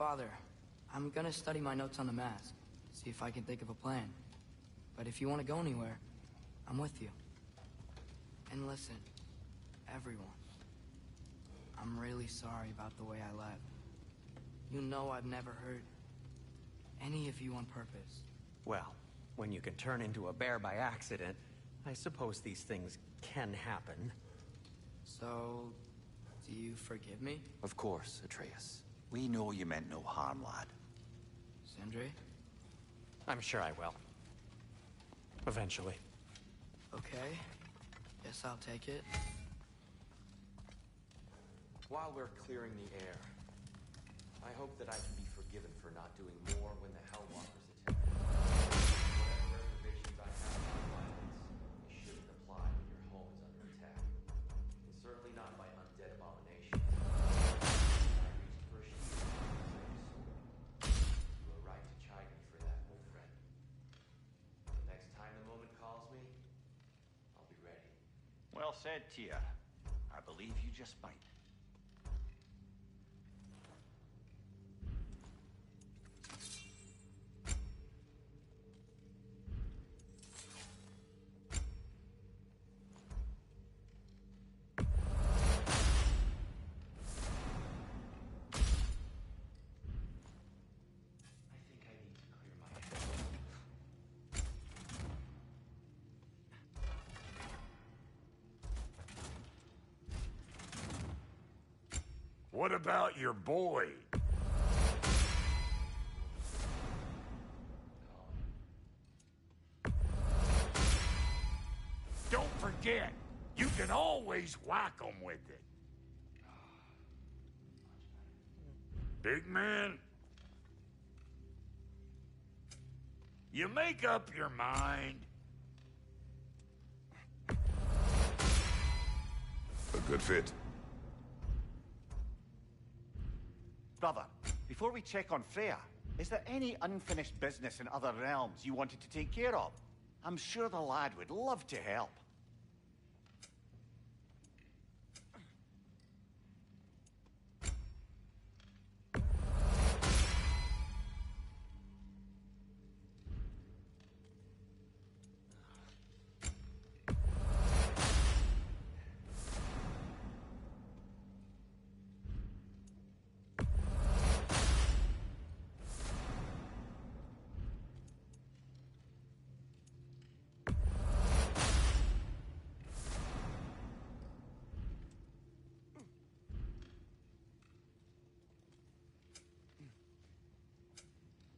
Father, I'm gonna study my notes on the mask, see if I can think of a plan. But if you want to go anywhere, I'm with you. And listen, everyone. I'm really sorry about the way I left. You know I've never hurt any of you on purpose. Well, when you can turn into a bear by accident, I suppose these things can happen. So, do you forgive me? Of course, Atreus. We know you meant no harm, lad. Sindri? I'm sure I will. Eventually. Okay. Guess I'll take it. While we're clearing the air, I hope that I can be forgiven for not doing more when the Hellwalkers attack. Whatever reservations I have about violence, it shouldn't apply when your home is under attack. And certainly not by undead abominations. I reached for a shield instead of a sword. You were right to chide me for that, old friend. The next time the moment calls me, I'll be ready. Well said, Tyr. I believe you just might. I think I need to clear my head. What about your boy? Don't forget, you can always whack 'em with it. Big man? You make up your mind? A good fit. Brother, before we check on Freya, is there any unfinished business in other realms you wanted to take care of? I'm sure the lad would love to help.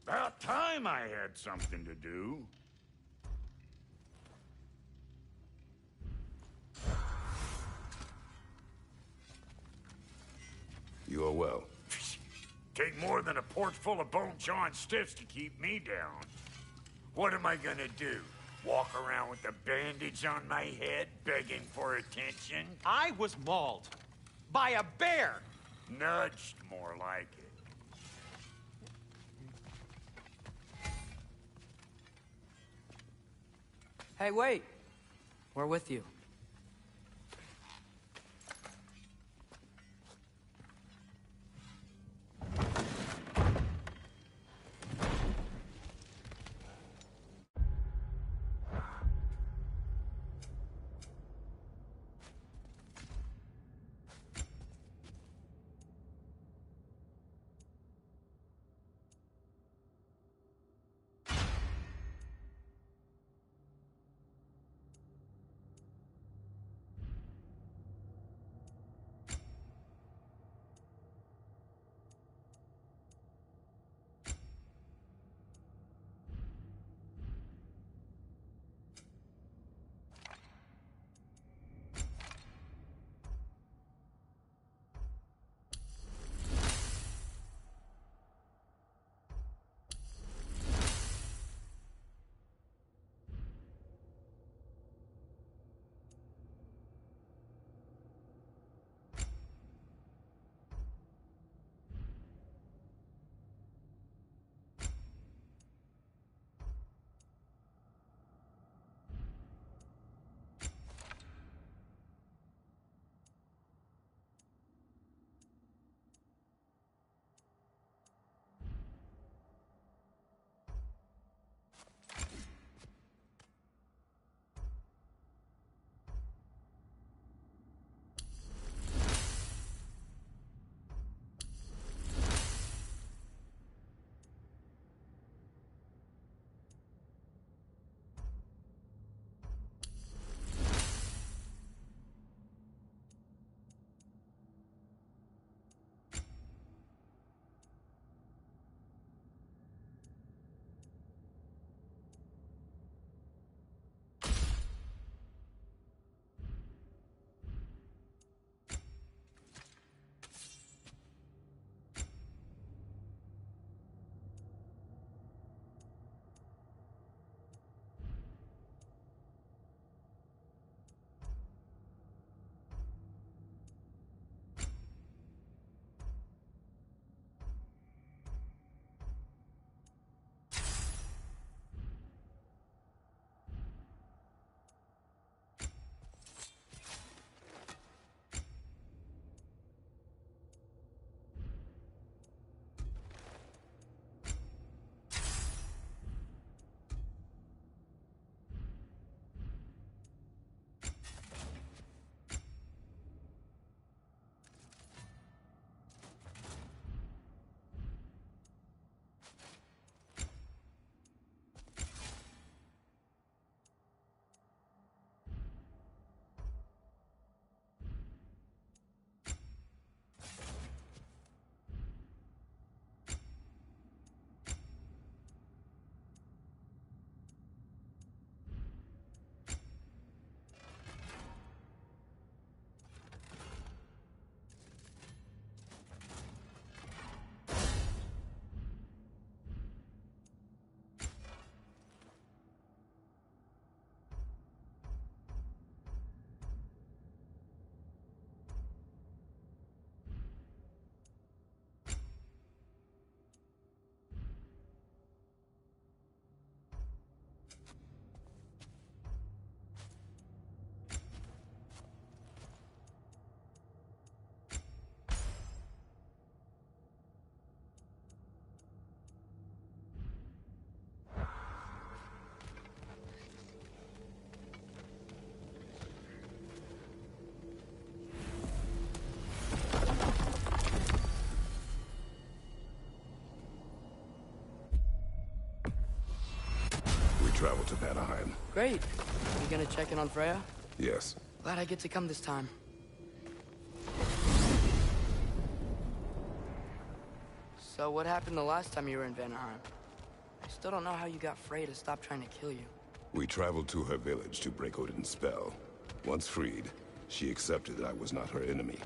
About time I had something to do. You are well. Take more than a porch full of bone-chawing stiffs to keep me down. What am I gonna do? Walk around with a bandage on my head, begging for attention? I was mauled by a bear! Nudged, more like it. Hey, wait! We're with you. of Anaheim. Great. You gonna check in on Freya? Yes. Glad I get to come this time. So what happened the last time you were in Vanaheim? I still don't know how you got Freya to stop trying to kill you. We traveled to her village to break Odin's spell. Once freed, she accepted that I was not her enemy.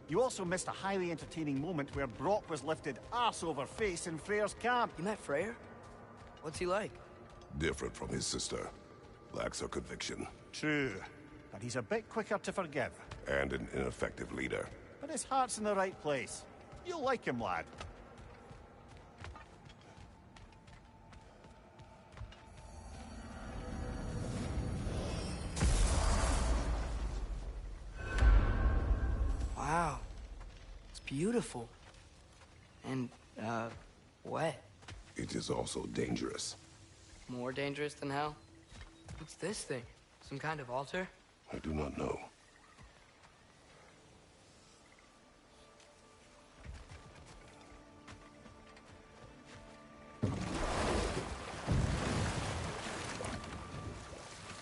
You also missed a highly entertaining moment where Brock was lifted arse over face in Freyr's camp. You met Freyr? What's he like? Different from his sister. Lacks her conviction. True, but he's a bit quicker to forgive. And an ineffective leader. But his heart's in the right place. You'll like him, lad. Wow. It's beautiful. And, wet. It is also dangerous. More dangerous than hell? What's this thing? Some kind of altar? I do not know.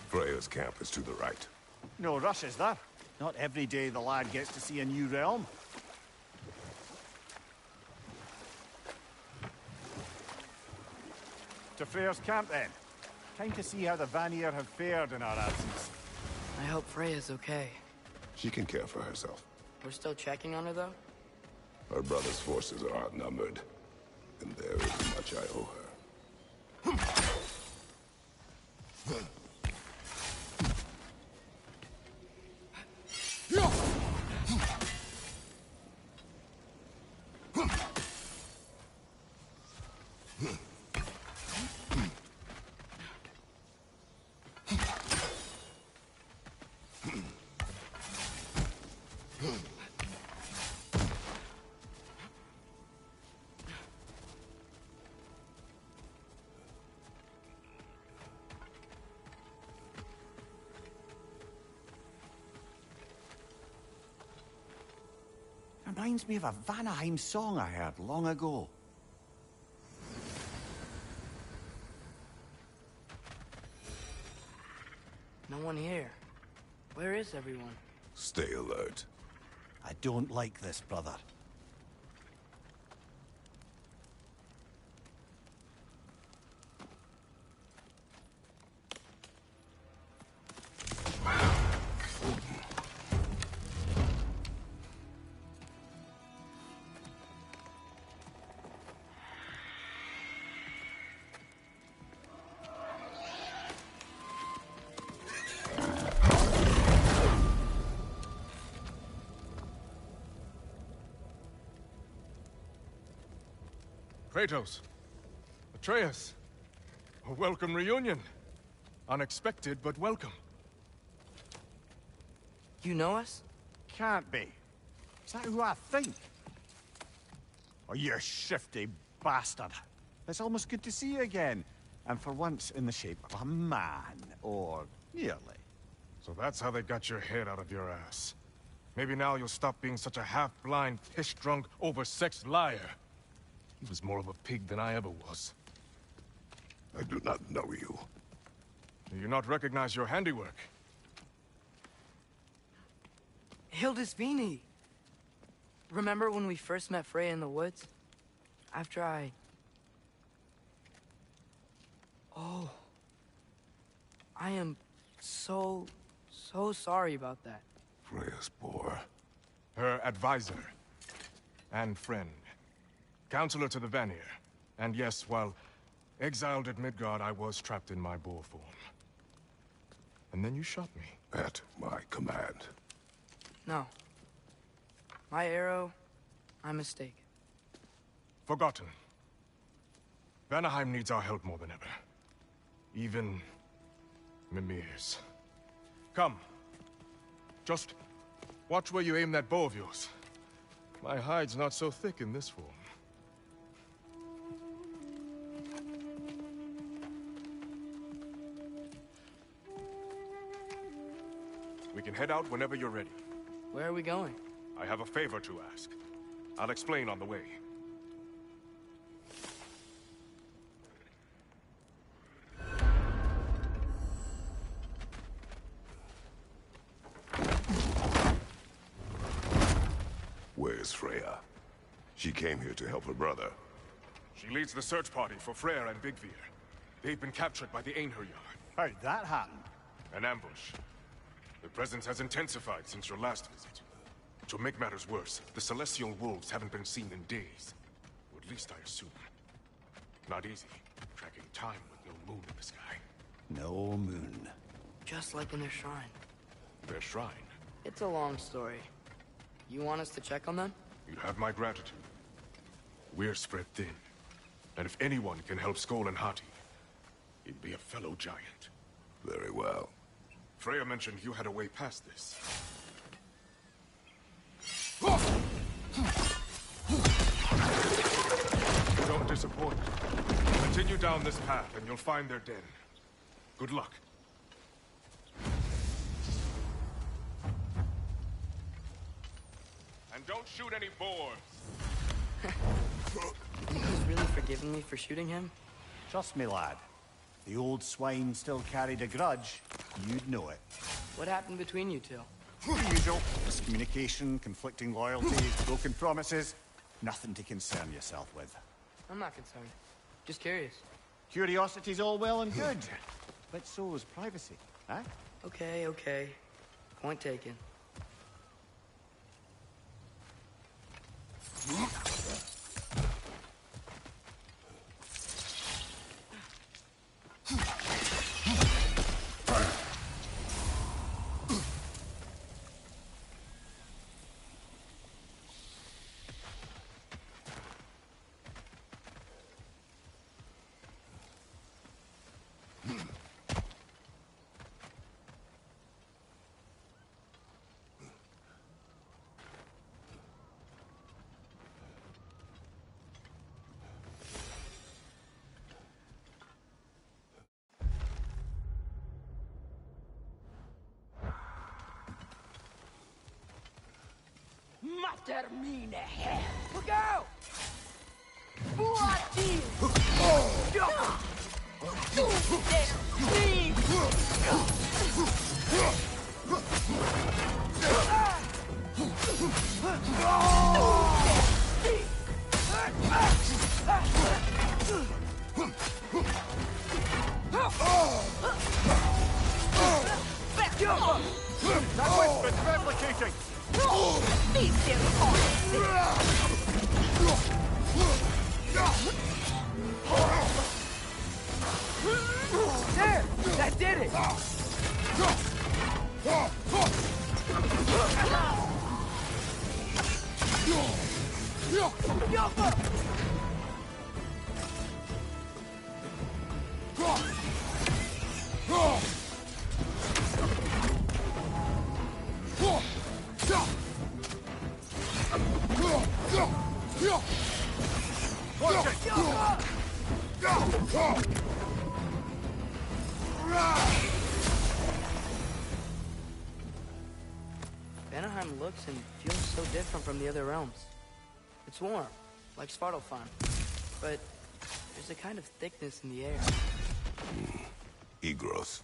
Freya's camp is to the right. No rush, is there? Not every day the lad gets to see a new realm. To Freyr's camp, then. Time to see how the Vanir have fared in our absence. I hope Freya's okay. She can care for herself. We're still checking on her, though? Her brother's forces are outnumbered, and there is much I owe her. Reminds me of a Vanaheim song I heard long ago. No one here. Where is everyone? Stay alert. I don't like this, brother. Kratos, Atreus, a welcome reunion. Unexpected, but welcome. You know us? Can't be. Is that who I think? Oh, you shifty bastard. It's almost good to see you again. And for once in the shape of a man, or nearly. So that's how they got your head out of your ass. Maybe now you'll stop being such a half-blind, piss-drunk, oversexed liar. He was more of a pig than I ever was. I do not know you. Do you not recognize your handiwork? Hildisvini! Remember when we first met Freya in the woods? After I... Oh. I am so sorry about that. Freya's poor. Her advisor. And friend. Counselor to the Vanir. And yes, while exiled at Midgard, I was trapped in my boar form. And then you shot me. At my command. No. My arrow, my mistake. Forgotten. Vanaheim needs our help more than ever. Even Mimir's. Come. Just watch where you aim that bow of yours. My hide's not so thick in this form. We can head out whenever you're ready. Where are we going? I have a favor to ask. I'll explain on the way. is Freya. She came here to help her brother. She leads the search party for Freyr and Bigvir. They've been captured by the Einherjar. How'd that happen? An ambush. The presence has intensified since your last visit. To make matters worse, the Celestial Wolves haven't been seen in days. Or at least I assume. Not easy, tracking time with no moon in the sky. No moon. Just like in their shrine. Their shrine? It's a long story. You want us to check on them? You have my gratitude. We're spread thin. And if anyone can help Skoll and Hati, it'd be a fellow giant. Very well. Freya mentioned you had a way past this. Don't disappoint. Continue down this path and you'll find their den. Good luck. And don't shoot any boars. You guys really forgiven me for shooting him? Trust me, lad. The old swine still carried a grudge. You'd know it. What happened between you two? The usual. Miscommunication, conflicting loyalties, broken promises. Nothing to concern yourself with. I'm not concerned. Just curious. Curiosity's all well and good. But so is privacy, eh? Okay, okay. Point taken. Mater mine her! Look out! Buati! That weapon's replicating! There! That did it! Vanaheim looks and feels so different from the other realms. It's warm, like Svartalfheim, but there's a kind of thickness in the air. Egros.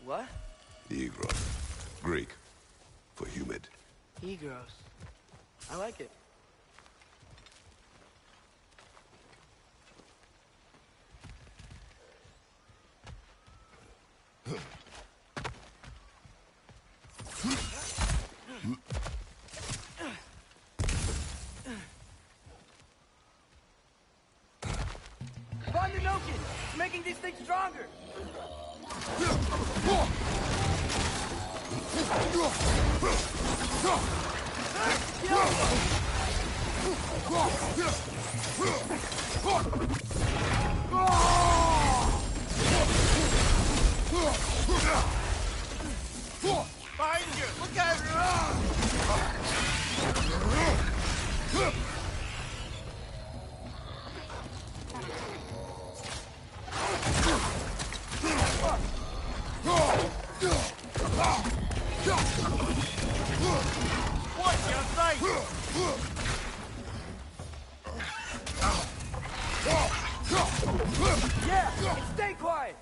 What? Egros. Greek. For humid. Egros. I like it. Find the Nokin! It's making these things stronger! Behind you! Look out! Watch your sight! Yeah! And stay quiet!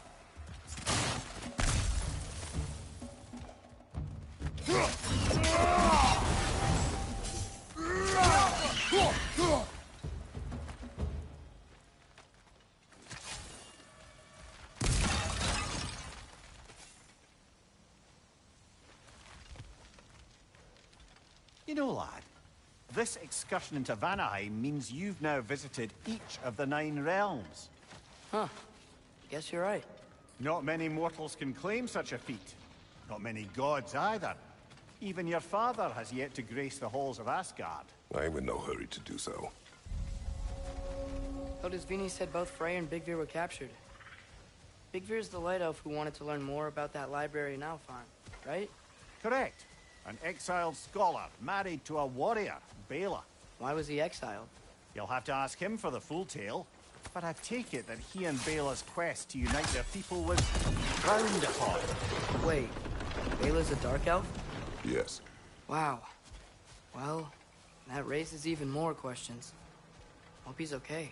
You know, lad, this excursion into Vanaheim means you've now visited each of the 9 realms. Huh. Guess you're right. Not many mortals can claim such a feat. Not many gods either. Even your father has yet to grace the halls of Asgard. I'm in no hurry to do so. Hildisvini said both Frey and Bigvir were captured. Bigvir's the light elf who wanted to learn more about that library in Alfheim, right? Correct. An exiled scholar married to a warrior, Bela. Why was he exiled? You'll have to ask him for the full tale. But I take it that he and Bela's quest to unite their people was frowned upon. Wait, Bela's a dark elf? Yes. Wow. Well, that raises even more questions. Hope he's okay.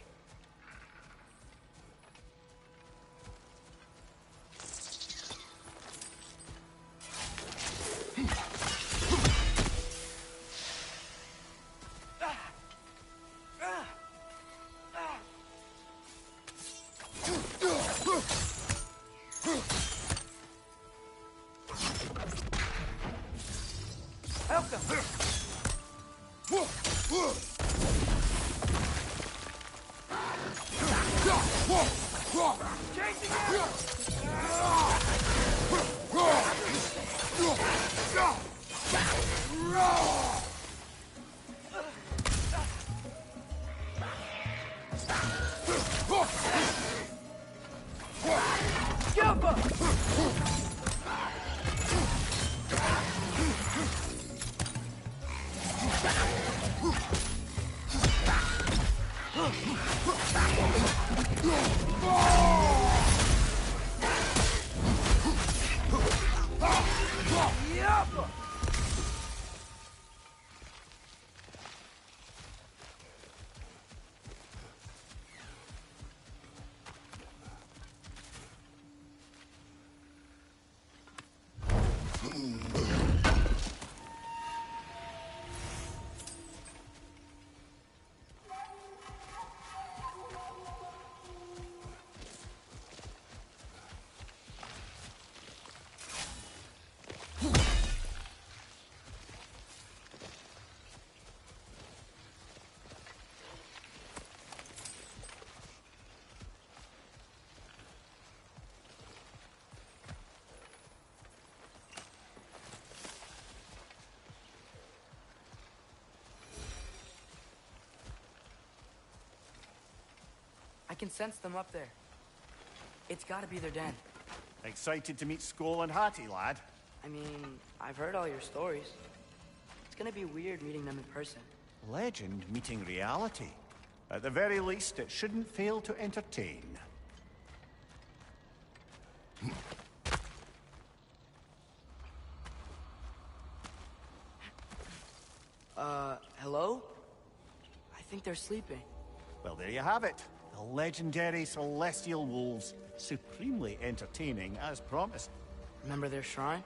I can sense them up there. It's gotta be their den. Excited to meet Skoll and Hattie, lad? I mean, I've heard all your stories. It's gonna be weird meeting them in person. Legend meeting reality. At the very least, it shouldn't fail to entertain. Hello? I think they're sleeping. Well, there you have it. The legendary celestial wolves. Supremely entertaining, as promised. Remember their shrine?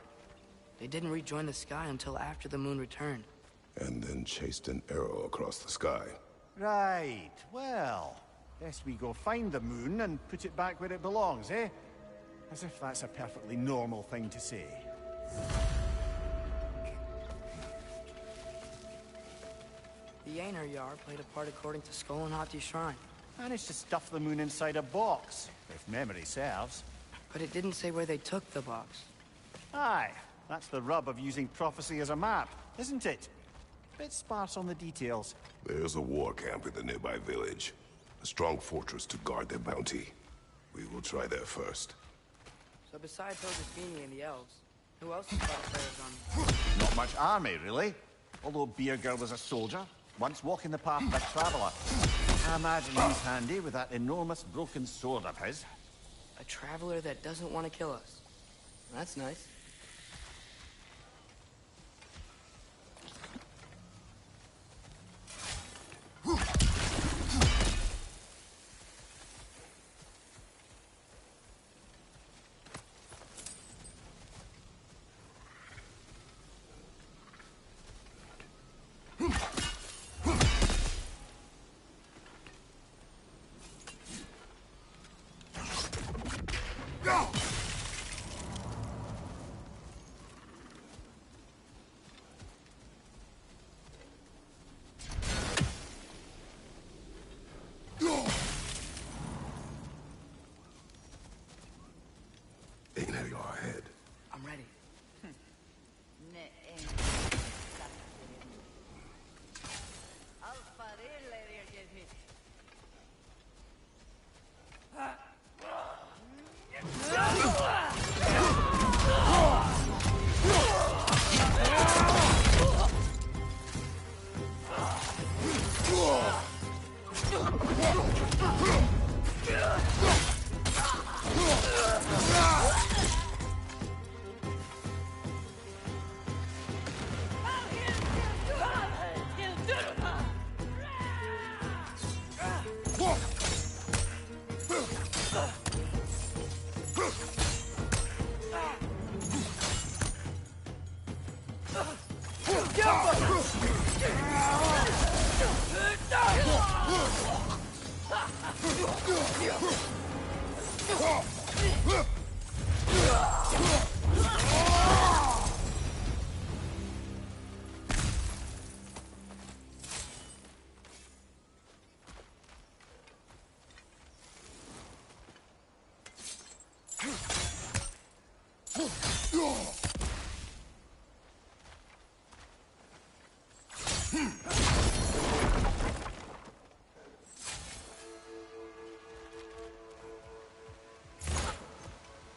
They didn't rejoin the sky until after the moon returned. And then chased an arrow across the sky. Right. Well, best we go find the moon and put it back where it belongs, eh? As if that's a perfectly normal thing to say. The Einherjar played a part according to Skoll and Hati's shrine. Managed to stuff the moon inside a box, if memory serves. But it didn't say where they took the box. Aye, that's the rub of using prophecy as a map, isn't it? Bit sparse on the details. There's a war camp in the nearby village. A strong fortress to guard their bounty. We will try there first. So besides Hildisvini and the elves, who else has got a pair of guns? Not much army, really. Although Birger was a soldier, once walking the path of a traveler. I imagine he's handy with that enormous broken sword of his. A traveler that doesn't want to kill us. That's nice. ahead. I'm ready.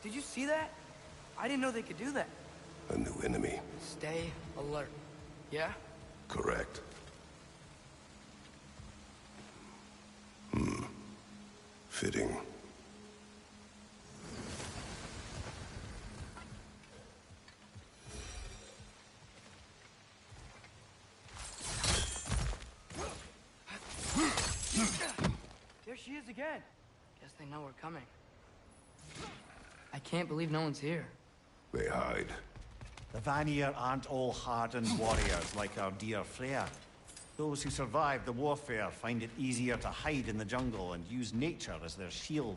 Did you see that? I didn't know they could do that. A new enemy. Stay alert. Yeah? Correct. Fitting. There she is again. Guess they know we're coming. I can't believe no one's here. They hide. The Vanir aren't all hardened warriors like our dear Freya. Those who survive the warfare find it easier to hide in the jungle and use nature as their shield.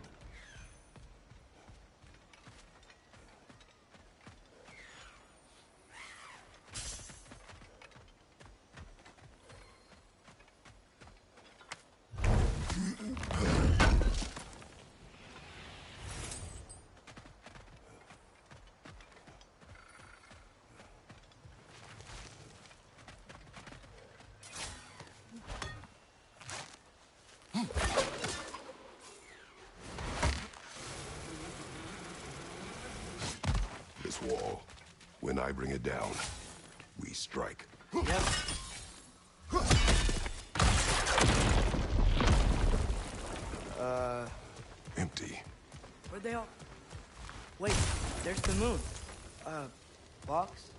This wall. When I bring it down, we strike. Yep. Empty. Where'd they all... Wait, there's the moon. Box?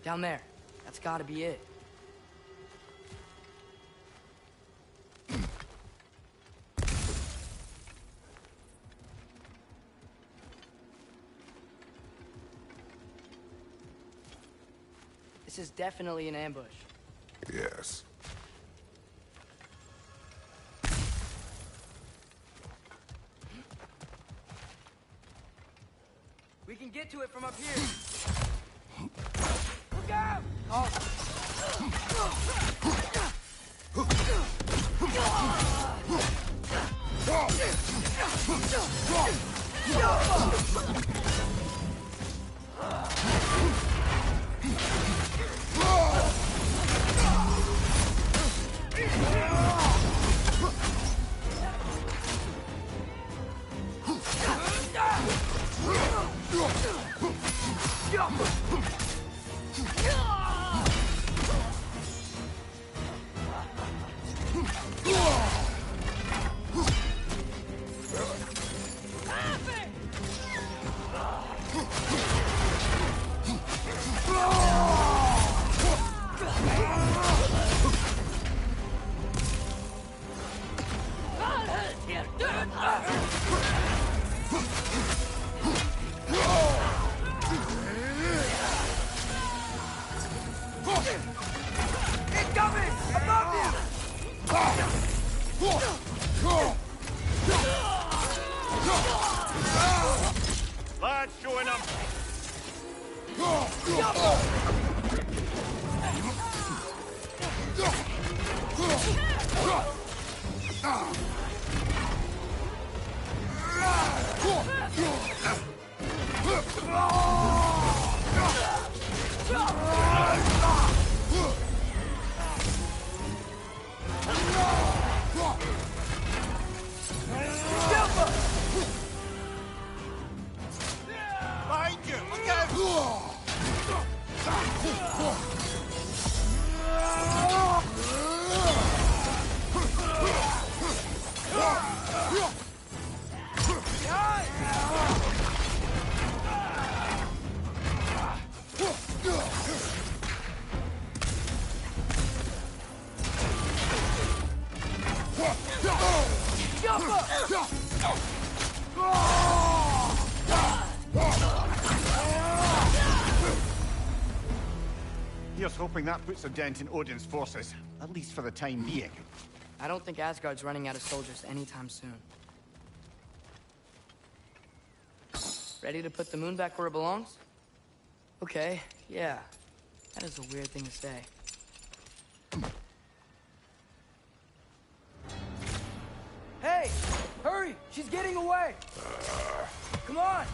Down there. That's gotta be it. This is definitely an ambush. Yes. We can get to it from up here. Look out! Incoming! Above you! Lads, join up! Behind you! Look out! Here's hoping that puts a dent in Odin's forces, at least for the time being. I don't think Asgard's running out of soldiers anytime soon. Ready to put the moon back where it belongs? Okay, yeah. That is a weird thing to say. Hey! Hurry! She's getting away! Come on!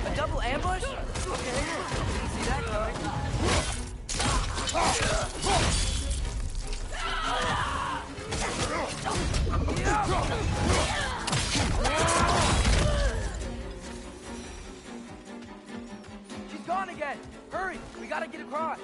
A double ambush? Okay, didn't see that coming. She's gone again! Hurry! We gotta get across!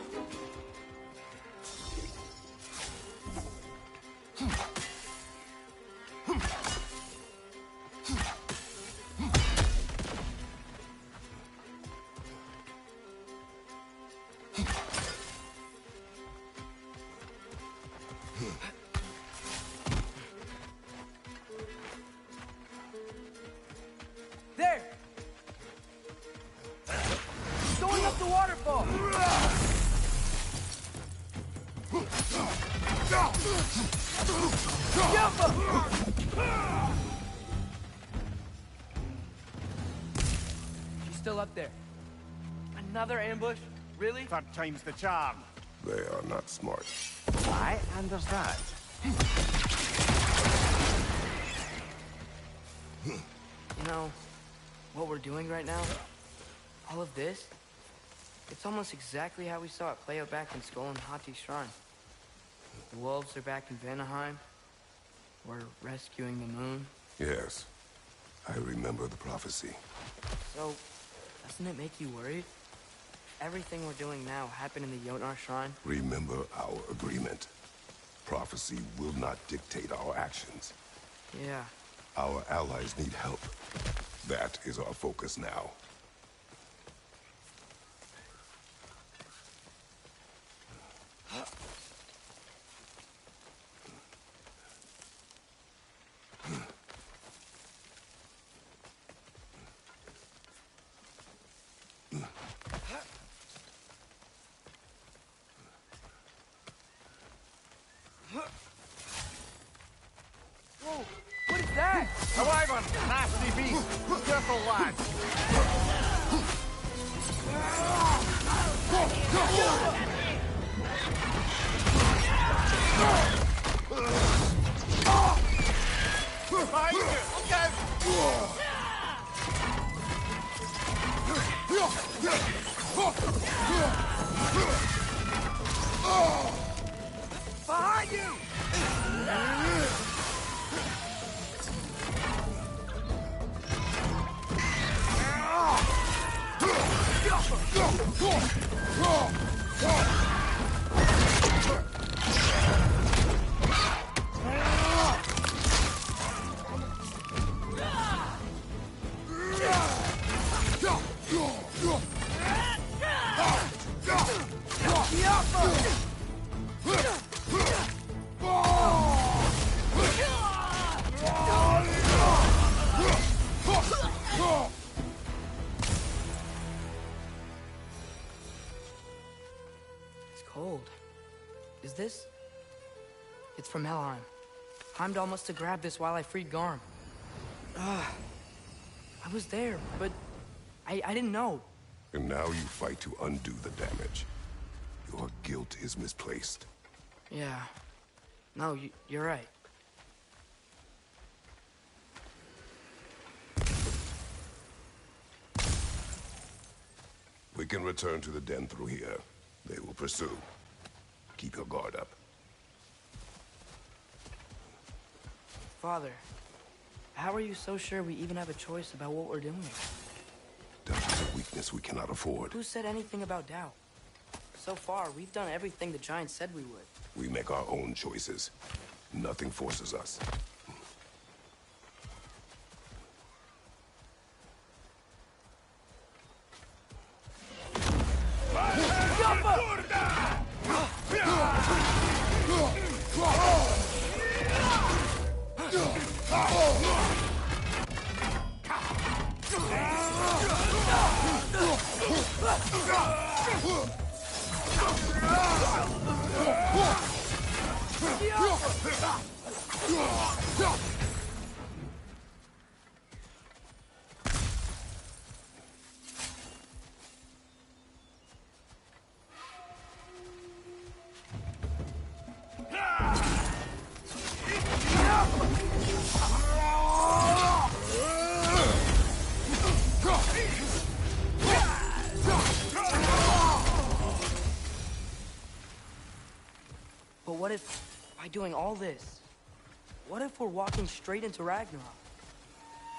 There! Going up the waterfall! She's still up there. Another ambush? Really? Third time's the charm. They are not smart. Aye, and there's that. You know, what we're doing right now, all of this, it's almost exactly how we saw it play out back in Skull and Hati's shrine. The wolves are back in Vanaheim. We're rescuing the moon. Yes, I remember the prophecy. So, doesn't it make you worried? Everything we're doing now happened in the Jotnar shrine. Remember our agreement. Prophecy will not dictate our actions. Yeah. Our allies need help. That is our focus now. Whoa! What is that? A wyvern! Nasty beast! Careful, lads! Behind you! Look out! Behind you! It's cold. Is this? It's from Helheim. Heimdall must have grabbed this while I freed Garm. I was there, but I didn't know. And now you fight to undo the damage. Your guilt is misplaced. Yeah. No, you're right. We can return to the den through here. They will pursue. Keep your guard up. Father, how are you so sure we even have a choice about what we're doing? Doubt is a weakness we cannot afford. Who said anything about doubt? So far, we've done everything the Giants said we would. We make our own choices. Nothing forces us. But what if, by doing all this, what if we're walking straight into Ragnarok?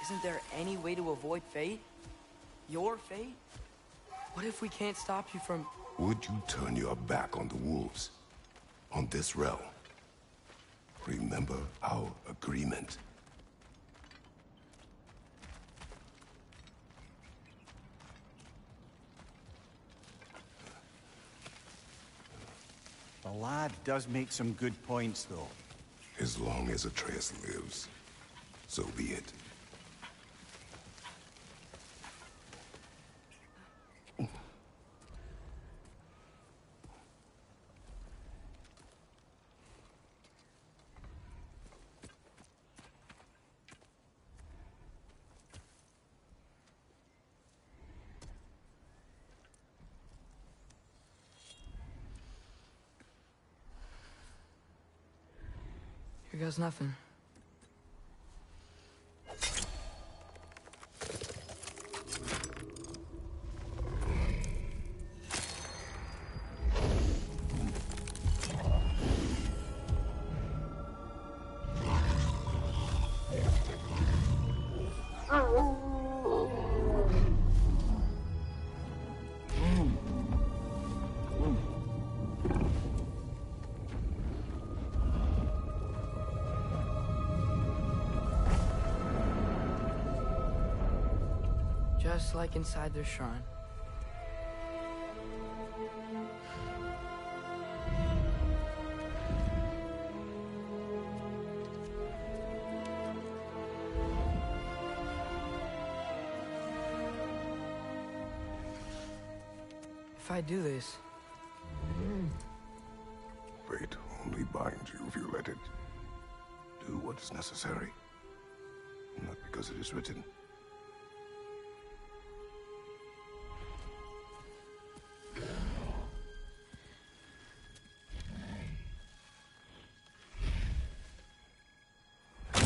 Isn't there any way to avoid fate? Your fate? What if we can't stop you from... Would you turn your back on the wolves? On this realm? Remember our agreement. The lad does make some good points, though. As long as Atreus lives, so be it. Here goes nothing. Just like inside their shrine. If I do this... Fate only binds you if you let it. Do what is necessary. Not because it is written.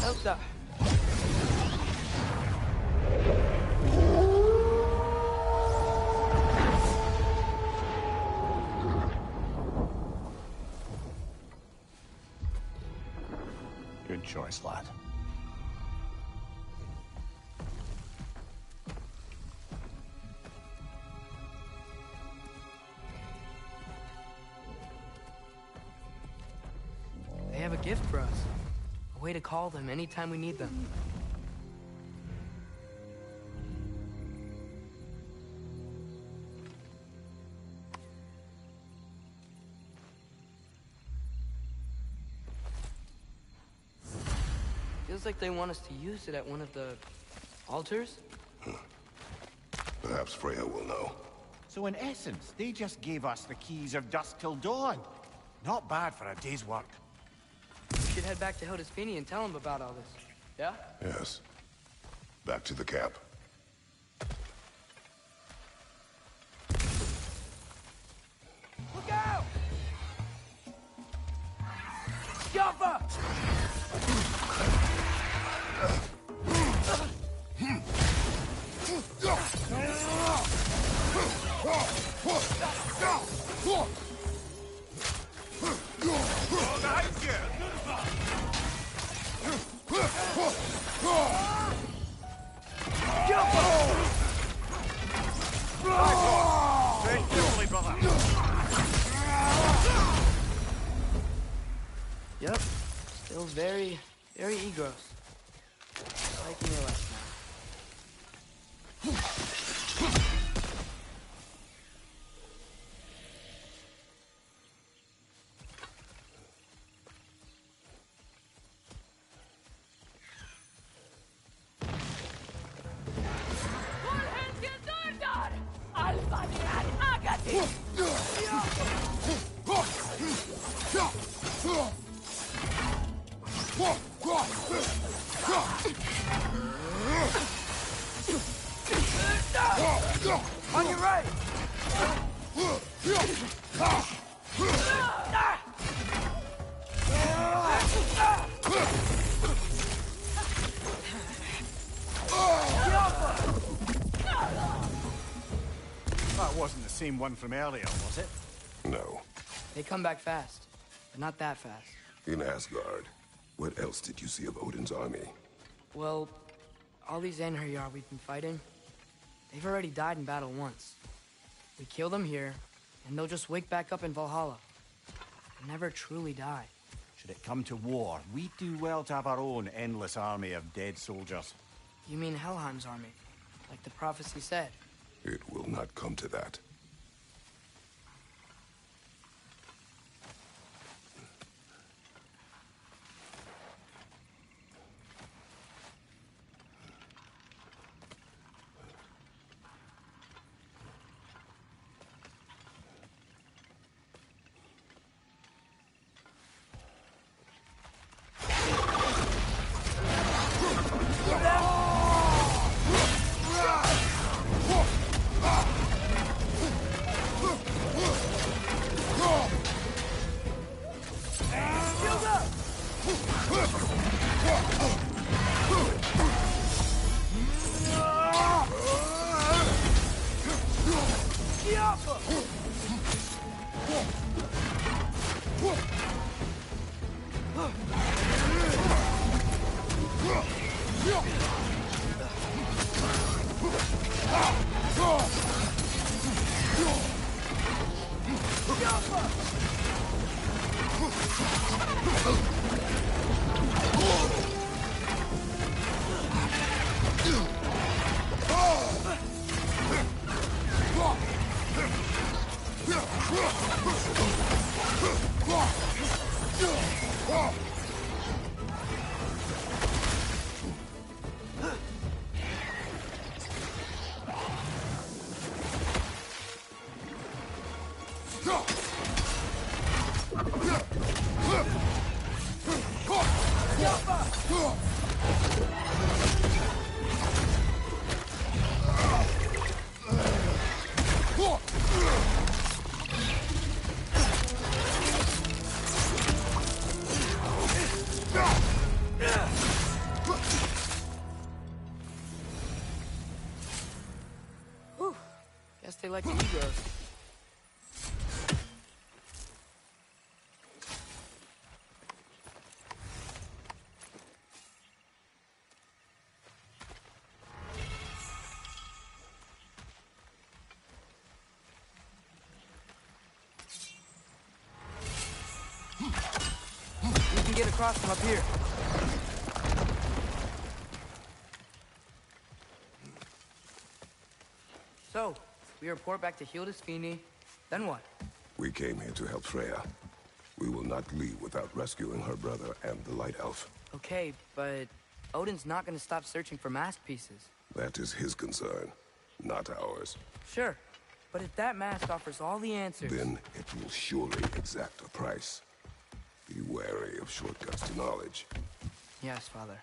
Elsa! Good choice, lad. They have a gift for us. A way to call them anytime we need them. Feels like they want us to use it at one of the altars. Perhaps Freya will know. So in essence, they just gave us the keys of dusk till dawn. Not bad for a day's work. We should head back to Hildisvini and tell him about all this. Yeah? Yes. Back to the camp. Look out! Jumper! On your right! That wasn't the same one from earlier, was it? No. They come back fast, but not that fast. In Asgard, what else did you see of Odin's army? Well, all these Einherjar we've been fighting, they've already died in battle once. We kill them here, and they'll just wake back up in Valhalla. They never truly die. Should it come to war, we do well to have our own endless army of dead soldiers. You mean Helheim's army, like the prophecy said? It will not come to that. Guess they like the egos. We can get across from up here. So, we report back to Hildisvini, then what? We came here to help Freya. We will not leave without rescuing her brother and the Light Elf. Okay, but Odin's not gonna stop searching for mask pieces. That is his concern, not ours. Sure, but if that mask offers all the answers... Then it will surely exact a price. Be wary of shortcuts to knowledge. Yes, Father.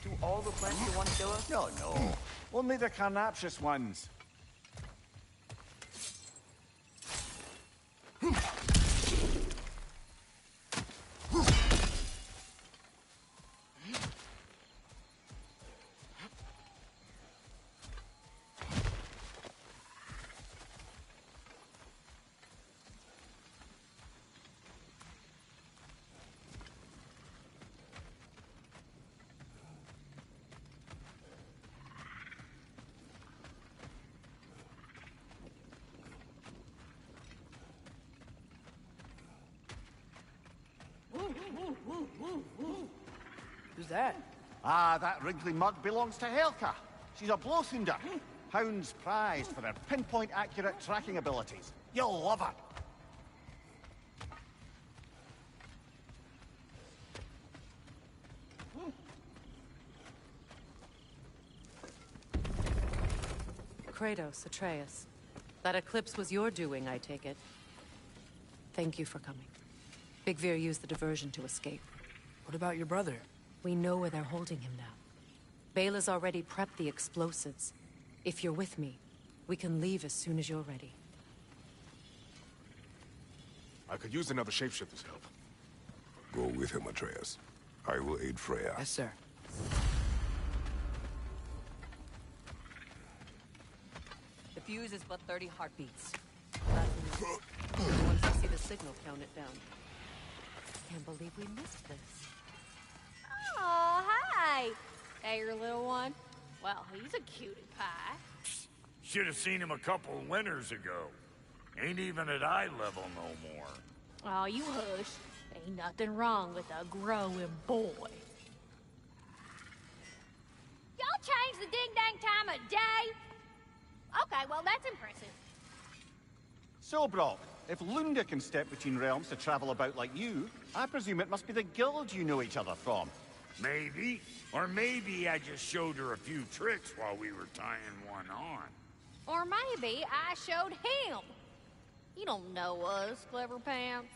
Do all the plants you want to kill us? No, no. Only the carnivorous ones. Who's that? Ah, that wrinkly mug belongs to Helka. She's a Blothunder. Hound's prized for her pinpoint accurate tracking abilities. You'll love her. Kratos, Atreus. That eclipse was your doing, I take it. Thank you for coming. Big Veer used the diversion to escape. What about your brother? We know where they're holding him now. Bela's already prepped the explosives. If you're with me, we can leave as soon as you're ready. I could use another shapeshifter's help. Go with him, Atreus. I will aid Freya. Yes, sir. The fuse is but 30 heartbeats. Once you see the signal, count it down. Can't believe we missed this. Oh, hi! Hey, your little one. Well, he's a cutie pie. Should have seen him a couple winters ago. Ain't even at eye level no more. Oh, you hush. Ain't nothing wrong with a growing boy. Y'all changed the ding-dang time of day? Okay, well, that's impressive. So, Brock, if Lunda can step between realms to travel about like you, I presume it must be the guild you know each other from. Maybe. Or maybe I just showed her a few tricks while we were tying one on. Or maybe I showed him. You don't know us, Clever Pants.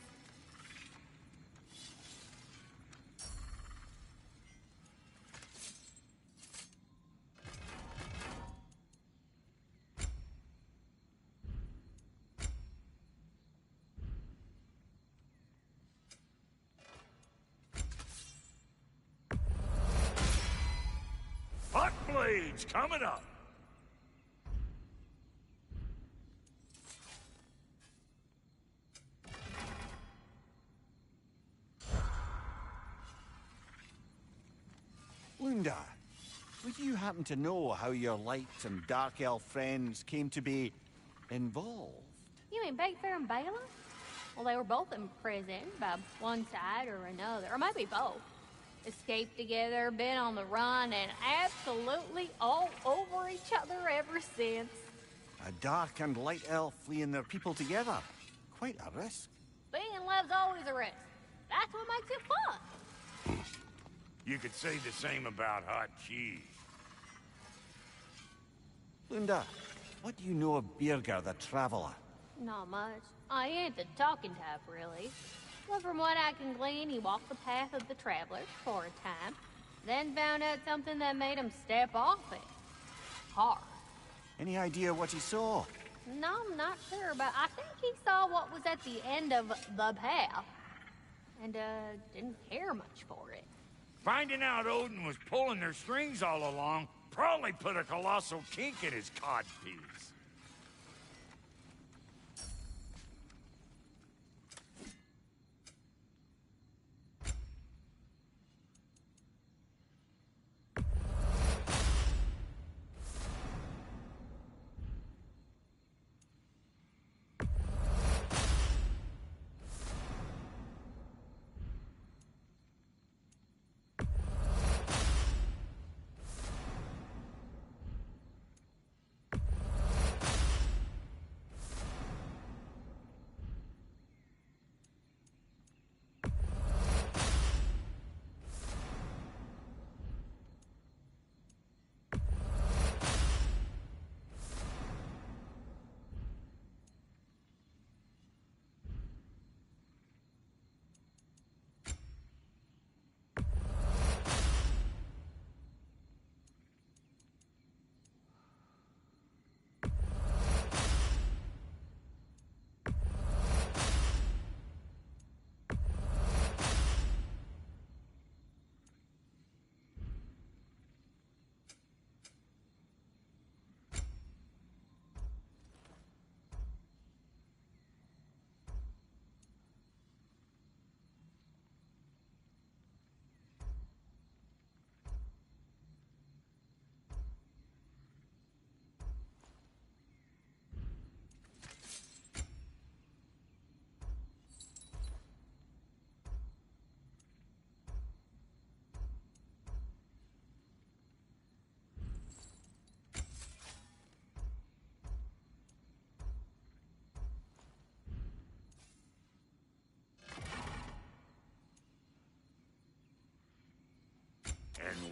Hot blades coming up. Lunda, would you happen to know how your light and dark elf friends came to be involved? You mean Big Fair and Bela? Well, they were both in prison by one side or another, or maybe both. Escaped together, been on the run, and absolutely all over each other ever since. A dark and light elf fleeing their people together. Quite a risk. Being in love's always a risk. That's what makes it fun. You could say the same about hot cheese. Lunda, what do you know of Birger the Traveler? Not much. I ain't the talking type, really. Well, from what I can glean, he walked the path of the travelers for a time, then found out something that made him step off it. Hard. Any idea what he saw? No, I'm not sure, but I think he saw what was at the end of the path. And, didn't care much for it. Finding out Odin was pulling their strings all along probably put a colossal kink in his codpiece.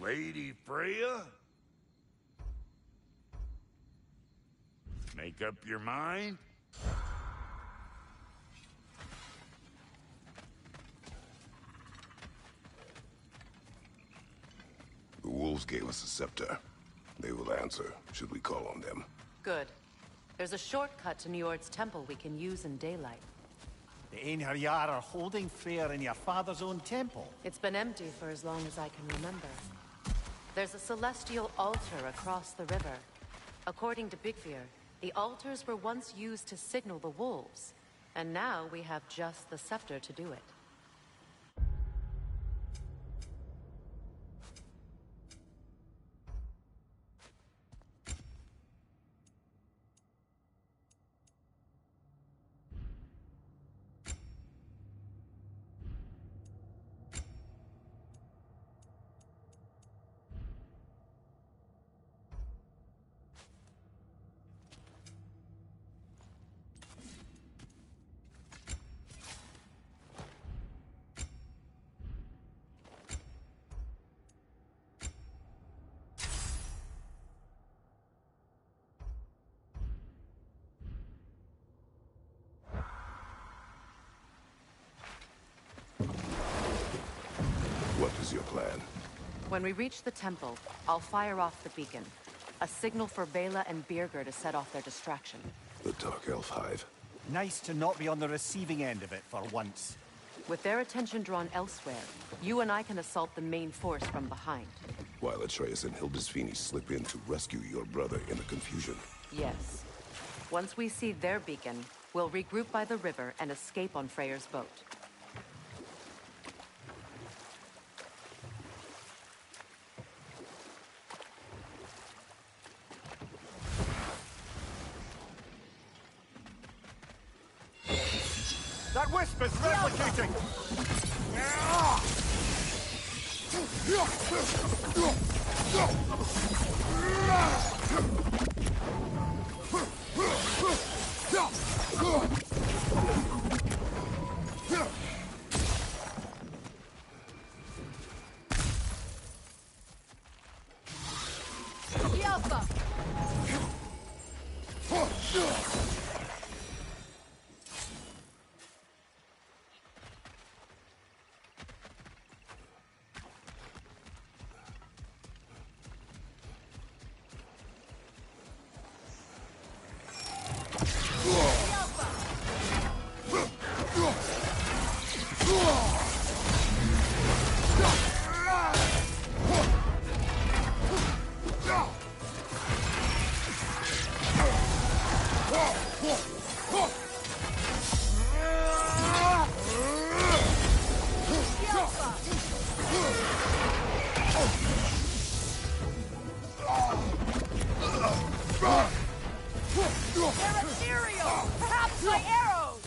Lady Freya? Make up your mind? The wolves gave us a scepter. They will answer, should we call on them. Good. There's a shortcut to Njord's temple we can use in daylight. The Einherjar are holding Freyr in your father's own temple. It's been empty for as long as I can remember. There's a celestial altar across the river. According to Bigvir, the altars were once used to signal the wolves, and now we have just the scepter to do it. What is your plan? When we reach the temple, I'll fire off the beacon. A signal for Bela and Birgir to set off their distraction. The Dark Elf Hive. Nice to not be on the receiving end of it for once. With their attention drawn elsewhere, you and I can assault the main force from behind. While Atreus and Hildisvini slip in to rescue your brother in the confusion. Yes. Once we see their beacon, we'll regroup by the river and escape on Freyr's boat. That wisp is replicating! They're ethereal! Perhaps my arrows!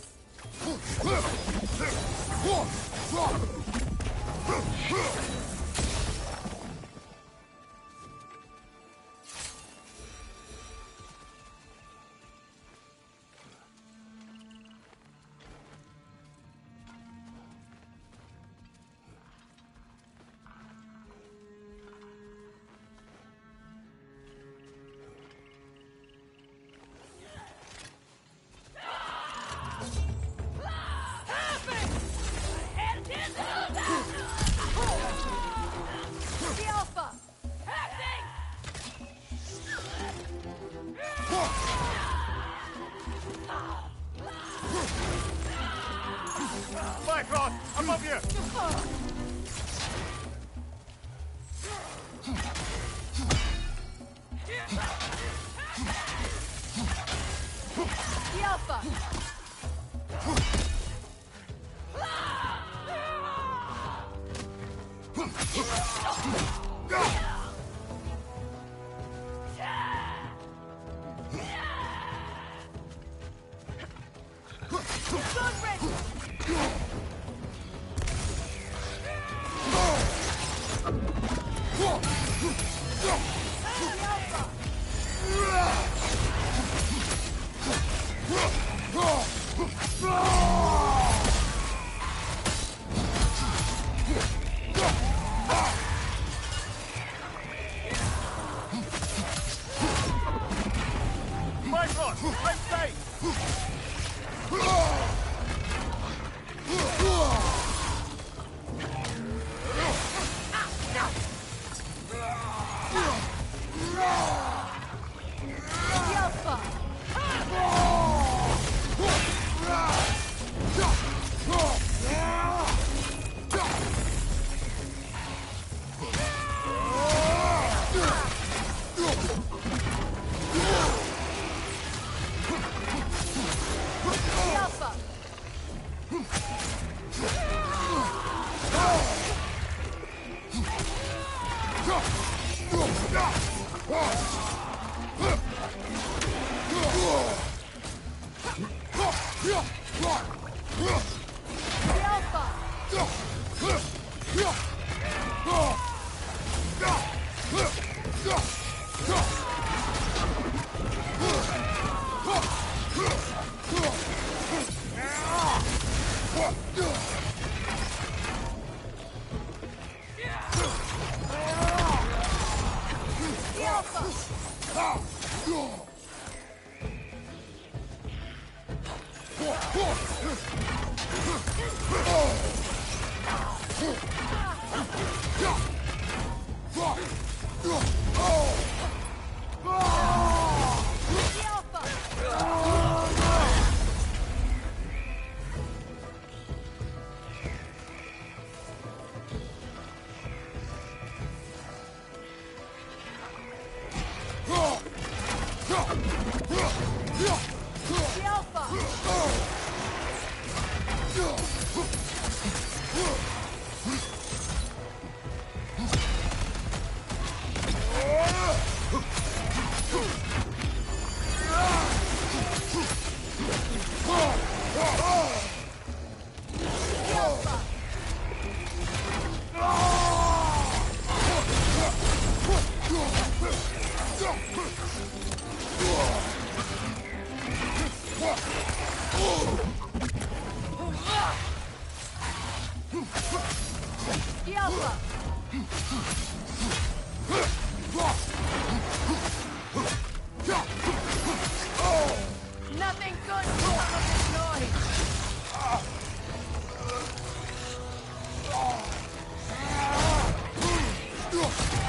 Nothing good will come of this noise!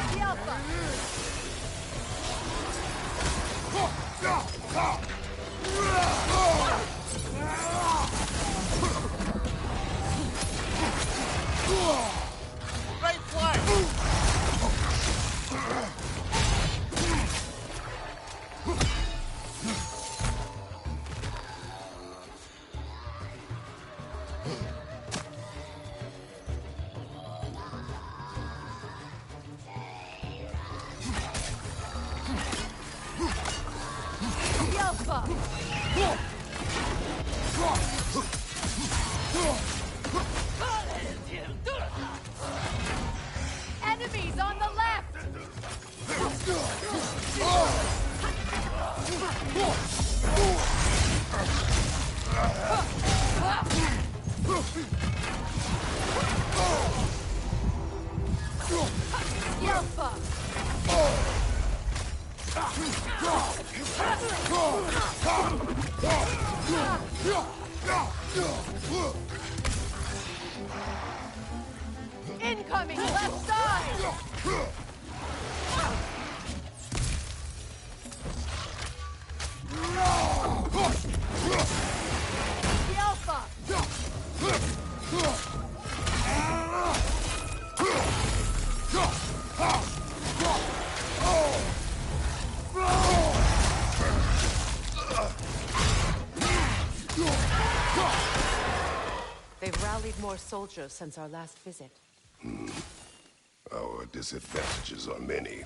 The Alpha! Right flank! The Alpha! Enemies on the left! The Alpha! Incoming left side! The Alpha! They've rallied more soldiers since our last visit. Our disadvantages are many.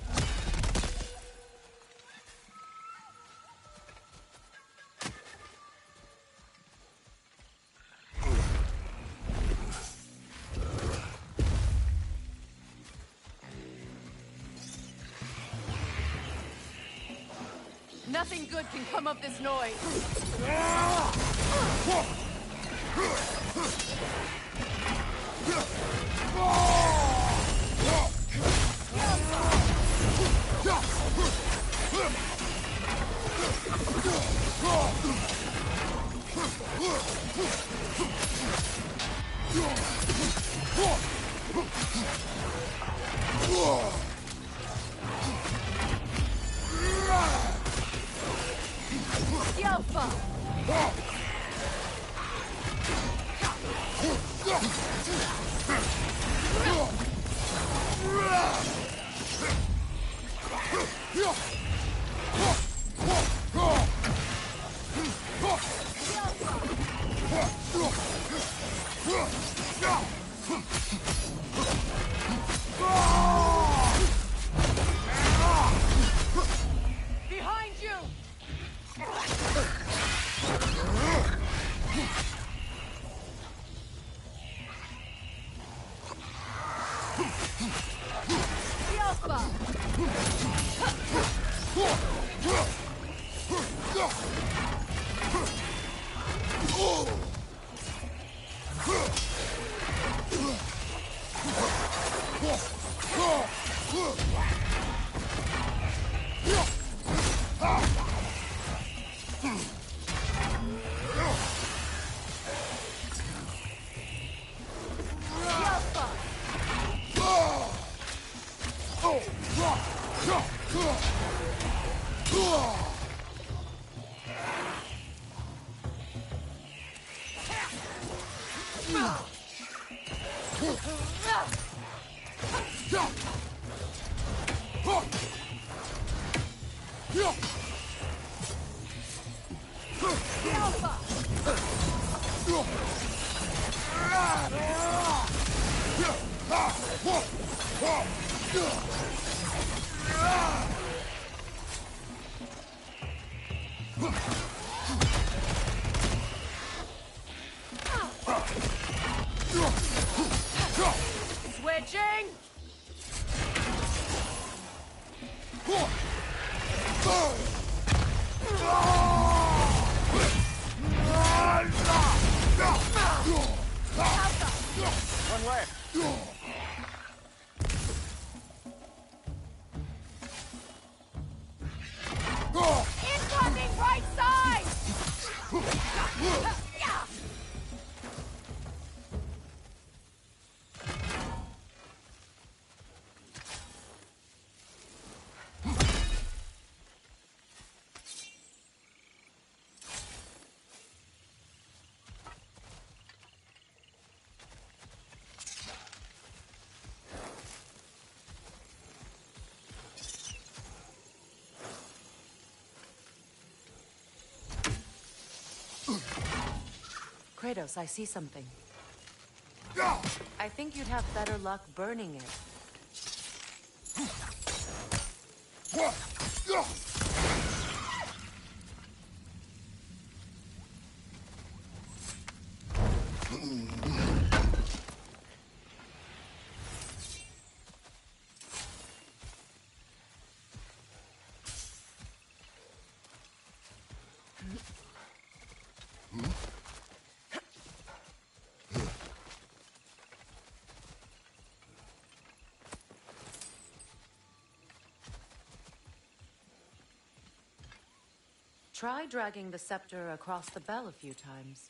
Nothing good can come of this noise! The Alpha! Behind you! Switching! One left. Incoming right side! Kratos, I see something. I think you'd have better luck burning it. Try dragging the scepter across the bell a few times.